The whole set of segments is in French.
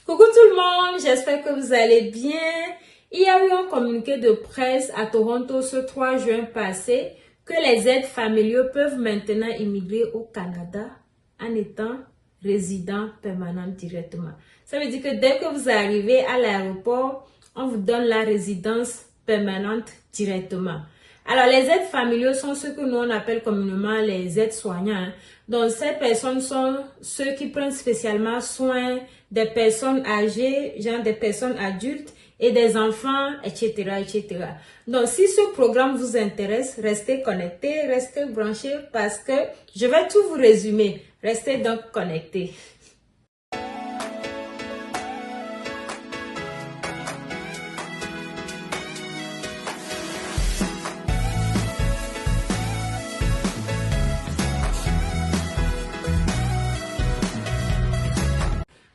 Coucou tout le monde, j'espère que vous allez bien. Il y a eu un communiqué de presse à Toronto ce 3 juin passé que les aides familiaux peuvent maintenant immigrer au Canada en étant résidents permanents directement. Ça veut dire que dès que vous arrivez à l'aéroport, on vous donne la résidence permanente directement. Alors, les aides familiaux sont ce que nous on appelle communément les aides soignants. Donc, ces personnes sont ceux qui prennent spécialement soin des personnes âgées, genre des personnes adultes et des enfants, etc., etc. Donc, si ce programme vous intéresse, restez connectés, restez branchés parce que je vais tout vous résumer. Restez donc connectés.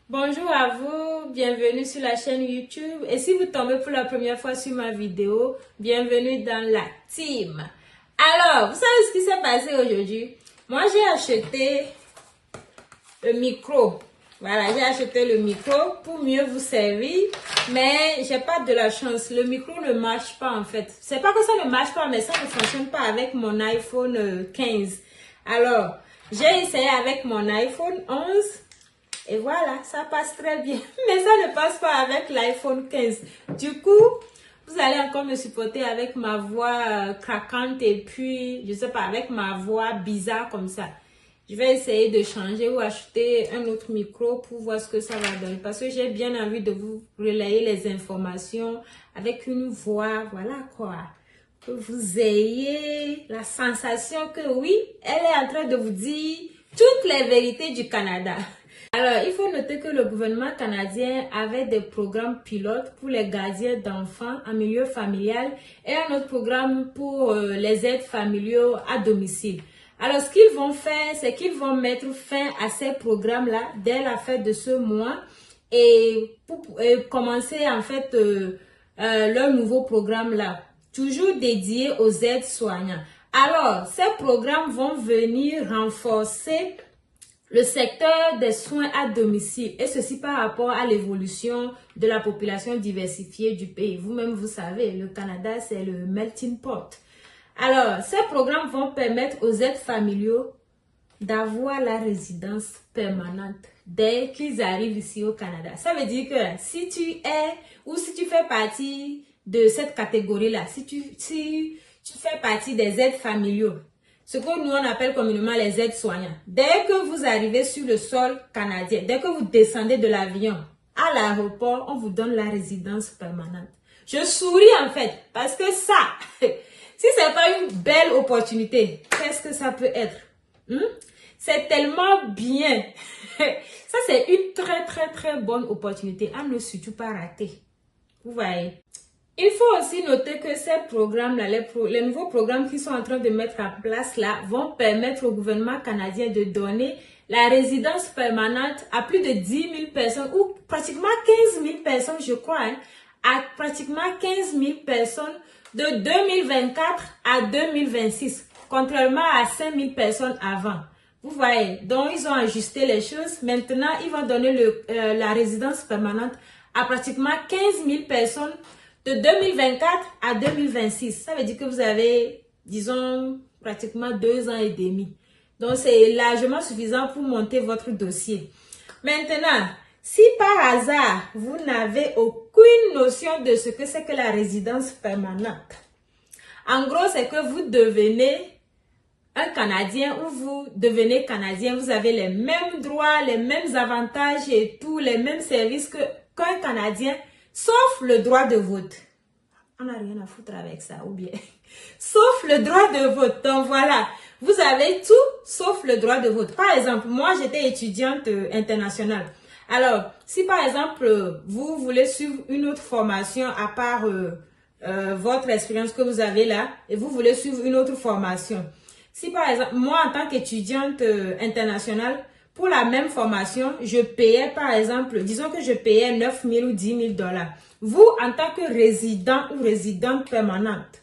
Bonjour à vous, bienvenue sur la chaîne YouTube et si vous tombez pour la première fois sur ma vidéo, bienvenue dans la team. Alors, vous savez ce qui s'est passé aujourd'hui? Moi, j'ai acheté le micro. Voilà, j'ai acheté le micro pour mieux vous servir, mais j'ai pas de la chance. Le micro ne marche pas en fait. C'est pas que ça ne marche pas, mais ça ne fonctionne pas avec mon iPhone 15. Alors, j'ai essayé avec mon iPhone 11. Et voilà, ça passe très bien. Mais ça ne passe pas avec l'iPhone 15. Du coup, vous allez encore me supporter avec ma voix craquante et puis, je sais pas, avec ma voix bizarre comme ça. Je vais essayer de changer ou acheter un autre micro pour voir ce que ça va donner. Parce que j'ai bien envie de vous relayer les informations avec une voix, voilà quoi. Que vous ayez la sensation que oui, elle est en train de vous dire toutes les vérités du Canada. Alors, il faut noter que le gouvernement canadien avait des programmes pilotes pour les gardiens d'enfants en milieu familial et un autre programme pour les aides familiaux à domicile. Alors, ce qu'ils vont faire, c'est qu'ils vont mettre fin à ces programmes-là dès la fin de ce mois et pour commencer en fait leur nouveau programme-là, toujours dédié aux aides soignants. Alors, ces programmes vont venir renforcer le secteur des soins à domicile et ceci par rapport à l'évolution de la population diversifiée du pays. Vous-même, vous savez, le Canada, c'est le melting pot. Alors, ces programmes vont permettre aux aides familiaux d'avoir la résidence permanente dès qu'ils arrivent ici au Canada. Ça veut dire que si tu es ou si tu fais partie de cette catégorie-là, si tu fais partie des aides familiaux, ce que nous on appelle communément les aides soignants. Dès que vous arrivez sur le sol canadien, dès que vous descendez de l'avion à l'aéroport, on vous donne la résidence permanente. Je souris en fait parce que ça, si c'est pas une belle opportunité, qu'est-ce que ça peut être? C'est tellement bien. Ça c'est une très bonne opportunité à ne surtout pas rater. Vous voyez? Il faut aussi noter que ces programmes-là, les nouveaux programmes qui sont en train de mettre en place là, vont permettre au gouvernement canadien de donner la résidence permanente à plus de 10 000 personnes ou pratiquement 15 000 personnes, je crois, à pratiquement 15 000 personnes de 2024 à 2026, contrairement à 5 000 personnes avant. Vous voyez, donc ils ont ajusté les choses. Maintenant, ils vont donner la résidence permanente à pratiquement 15 000 personnes de 2024 à 2026. Ça veut dire que vous avez, disons, pratiquement 2 ans et demi. Donc, c'est largement suffisant pour monter votre dossier. Maintenant, si par hasard, vous n'avez aucune notion de ce que c'est que la résidence permanente, en gros, c'est que vous devenez un Canadien ou vous devenez Canadien, vous avez les mêmes droits, les mêmes avantages et tous les mêmes services qu'un Canadien, sauf le droit de vote. On n'a rien à foutre avec ça, ou bien. Sauf le droit de vote. Donc voilà, vous avez tout sauf le droit de vote. Par exemple, moi j'étais étudiante internationale. Alors, si par exemple, vous voulez suivre une autre formation à part votre expérience que vous avez là, et vous voulez suivre une autre formation. Si par exemple, moi en tant qu'étudiante internationale, pour la même formation, je payais par exemple, disons que je payais 9 000 ou 10 000 $. Vous, en tant que résident ou résidente permanente,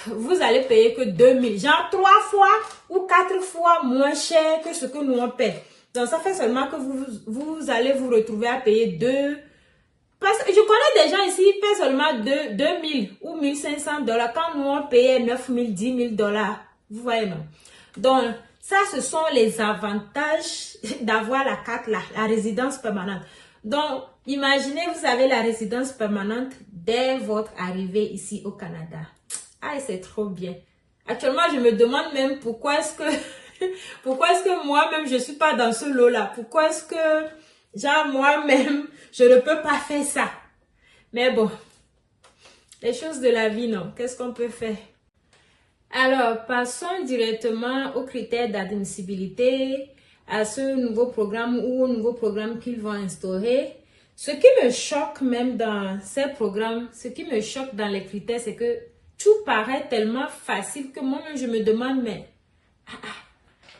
vous allez payer que 2 000, genre 3 fois ou 4 fois moins cher que ce que nous on paie. Donc, ça fait seulement que vous allez vous retrouver à payer 2. Parce que je connais des gens ici qui paient seulement 2000 ou 1500 dollars quand nous on payait 9000, 10 000 dollars. Vous voyez, non? Donc, ça, ce sont les avantages d'avoir la carte là, la résidence permanente. Donc, imaginez, vous avez la résidence permanente dès votre arrivée ici au Canada. Ah, c'est trop bien. Actuellement, je me demande même pourquoi est-ce que moi-même, je suis pas dans ce lot-là. Pourquoi est-ce que, genre, moi-même, je ne peux pas faire ça. Mais bon, les choses de la vie, non. Qu'est-ce qu'on peut faire? Alors, passons directement aux critères d'admissibilité, à ce nouveau programme ou au nouveau programme qu'ils vont instaurer. Ce qui me choque même dans ces programmes, ce qui me choque dans les critères, c'est que tout paraît tellement facile que moi-même je me demande, mais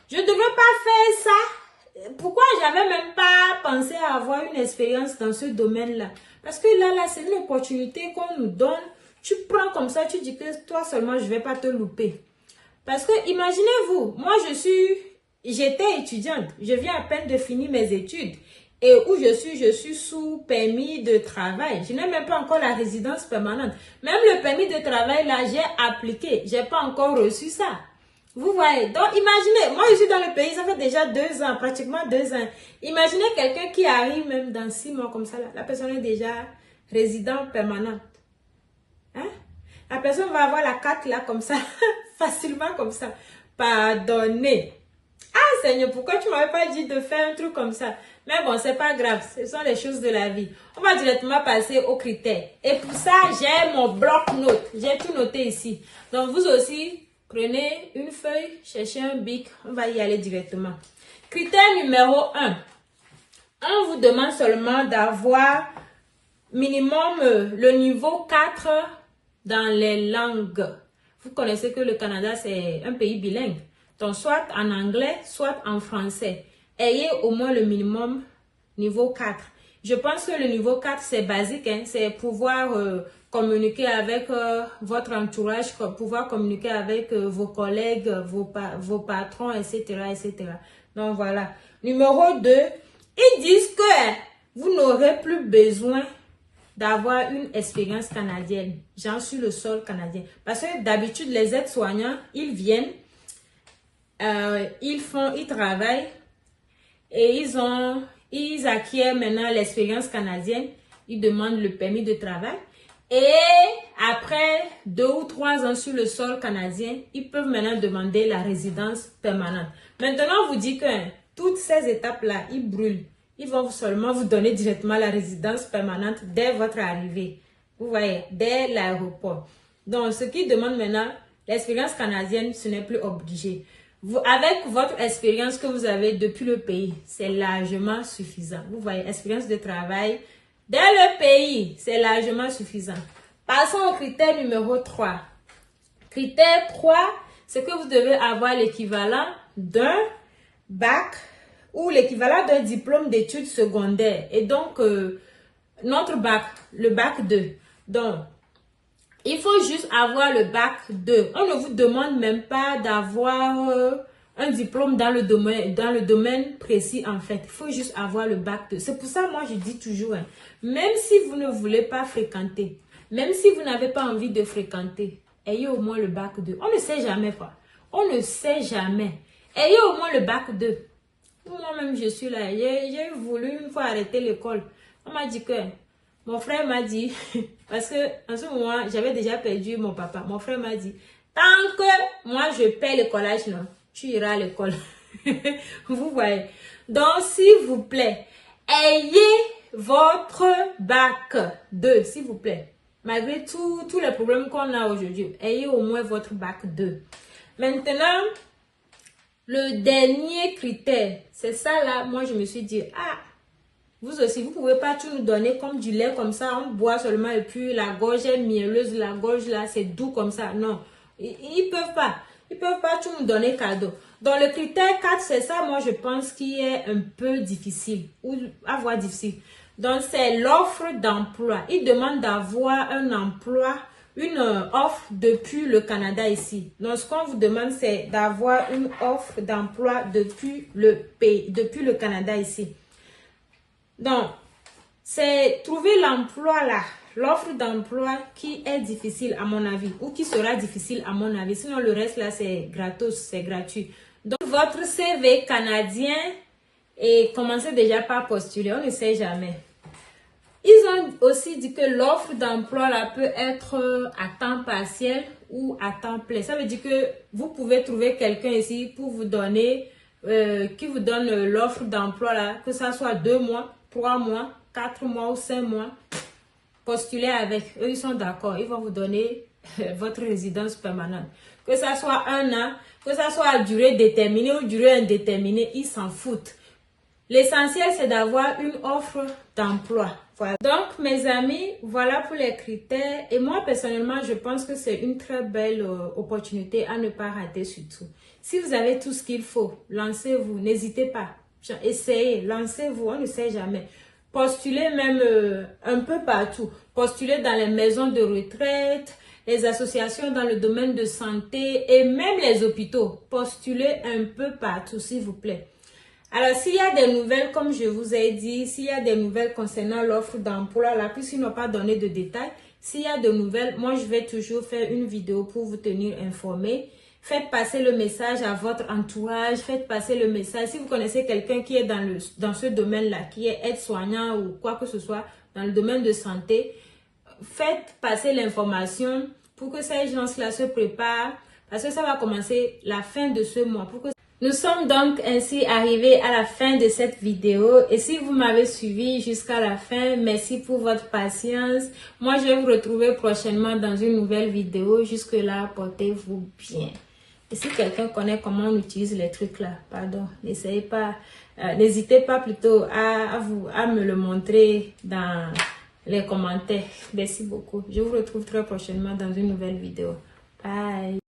je ne devrais pas faire ça. Pourquoi j'avais même pas pensé à avoir une expérience dans ce domaine-là? Parce que là, c'est une opportunité qu'on nous donne. Tu prends comme ça, tu dis que toi seulement, je ne vais pas te louper. Parce que imaginez-vous, moi j'étais étudiante. Je viens à peine de finir mes études. Et où je suis sous permis de travail. Je n'ai même pas encore la résidence permanente. Même le permis de travail, là, j'ai appliqué. Je n'ai pas encore reçu ça. Vous voyez. Donc, imaginez, moi, je suis dans le pays, ça fait déjà 2 ans, pratiquement 2 ans. Imaginez quelqu'un qui arrive même dans 6 mois comme ça. Là, la personne est déjà résident permanent. Hein? La personne va avoir la carte là comme ça, facilement comme ça. Pardonnez. Ah Seigneur, pourquoi tu m'avais pas dit de faire un truc comme ça? Mais bon, c'est pas grave, ce sont les choses de la vie. On va directement passer aux critères. Et pour ça, j'ai mon bloc-notes. J'ai tout noté ici. Donc vous aussi, prenez une feuille, cherchez un bic, on va y aller directement. Critère numéro 1. On vous demande seulement d'avoir minimum le niveau 4 dans les langues. Vous connaissez que le Canada, c'est un pays bilingue. Donc, soit en anglais, soit en français. Ayez au moins le minimum niveau 4. Je pense que le niveau 4, c'est basique. Hein? C'est pouvoir communiquer avec votre entourage, pouvoir communiquer avec vos collègues, vos patrons, etc., etc. Donc, voilà. Numéro 2, ils disent que vous n'aurez plus besoin d'avoir une expérience canadienne, genre sur le sol canadien. Parce que d'habitude, les aides-soignants, ils viennent, ils travaillent et ils acquièrent maintenant l'expérience canadienne. Ils demandent le permis de travail. Et après 2 ou 3 ans sur le sol canadien, ils peuvent maintenant demander la résidence permanente. Maintenant, on vous dit que toutes ces étapes-là, ils brûlent. Ils vont seulement vous donner directement la résidence permanente dès votre arrivée. Vous voyez, dès l'aéroport. Donc, ce qui demande maintenant, l'expérience canadienne, ce n'est plus obligé. Avec votre expérience que vous avez depuis le pays, c'est largement suffisant. Vous voyez, expérience de travail dès le pays, c'est largement suffisant. Passons au critère numéro 3. Critère 3, c'est que vous devez avoir l'équivalent d'un bac ou l'équivalent d'un diplôme d'études secondaires. Et donc, notre bac, le bac 2. Donc, il faut juste avoir le bac 2. On ne vous demande même pas d'avoir un diplôme dans le domaine précis, en fait. Il faut juste avoir le bac 2. C'est pour ça, moi, je dis toujours, hein, même si vous ne voulez pas fréquenter, même si vous n'avez pas envie de fréquenter, ayez au moins le bac 2. On ne sait jamais quoi. On ne sait jamais. Ayez au moins le bac 2. Moi-même, je suis là. J'ai voulu une fois arrêter l'école. On m'a dit que, mon frère m'a dit, parce que en ce moment, j'avais déjà perdu mon papa. Mon frère m'a dit, tant que moi, je paie le collège, non, tu iras à l'école. Vous voyez. Donc, s'il vous plaît, ayez votre bac 2, s'il vous plaît. Malgré tous les problèmes qu'on a aujourd'hui, ayez au moins votre bac 2. Maintenant, le dernier critère, c'est ça là, moi je me suis dit, ah, vous aussi, vous ne pouvez pas tout nous donner comme du lait comme ça, on boit seulement et puis la gorge est mielleuse, la gorge là, c'est doux comme ça. Non, ils peuvent pas. Ils peuvent pas tout nous donner cadeau. Donc le critère 4, c'est ça, moi je pense qui est un peu difficile, ou à voir difficile. Donc c'est l'offre d'emploi. Ils demandent d'avoir un emploi une offre depuis le Canada ici. Donc, ce qu'on vous demande, c'est d'avoir une offre d'emploi depuis le pays, depuis le Canada ici. Donc, c'est trouver l'emploi là, l'offre d'emploi qui est difficile à mon avis ou qui sera difficile à mon avis. Sinon, le reste là, c'est gratos, c'est gratuit. Donc, votre CV canadien et commencez déjà par postuler, on ne sait jamais. Ils ont aussi dit que l'offre d'emploi là peut être à temps partiel ou à temps plein. Ça veut dire que vous pouvez trouver quelqu'un ici pour vous donner, qui vous donne l'offre d'emploi là, que ça soit 2 mois, 3 mois, 4 mois ou 5 mois. Postulez avec eux, ils sont d'accord. Ils vont vous donner votre résidence permanente. Que ça soit 1 an, que ça soit à durée déterminée ou durée indéterminée, ils s'en foutent. L'essentiel, c'est d'avoir une offre d'emploi. Voilà. Donc, mes amis, voilà pour les critères. Et moi, personnellement, je pense que c'est une très belle opportunité à ne pas rater surtout. Si vous avez tout ce qu'il faut, lancez-vous. N'hésitez pas. Essayez, lancez-vous, on ne sait jamais. Postulez même un peu partout. Postulez dans les maisons de retraite, les associations dans le domaine de santé et même les hôpitaux. Postulez un peu partout, s'il vous plaît. Alors, s'il y a des nouvelles, comme je vous ai dit, s'il y a des nouvelles concernant l'offre d'emploi, là, puisqu'ils n'ont pas donné de détails, s'il y a de nouvelles, moi, je vais toujours faire une vidéo pour vous tenir informé. Faites passer le message à votre entourage, faites passer le message. Si vous connaissez quelqu'un qui est dans ce domaine-là, qui est aide-soignant ou quoi que ce soit, dans le domaine de santé, faites passer l'information pour que ces gens-là se préparent, parce que ça va commencer la fin de ce mois. Nous sommes donc ainsi arrivés à la fin de cette vidéo et si vous m'avez suivi jusqu'à la fin, merci pour votre patience. Moi, je vais vous retrouver prochainement dans une nouvelle vidéo. Jusque-là, portez-vous bien. Et si quelqu'un connaît comment on utilise les trucs là, pardon, n'essayez pas, n'hésitez pas plutôt à me le montrer dans les commentaires. Merci beaucoup. Je vous retrouve très prochainement dans une nouvelle vidéo. Bye.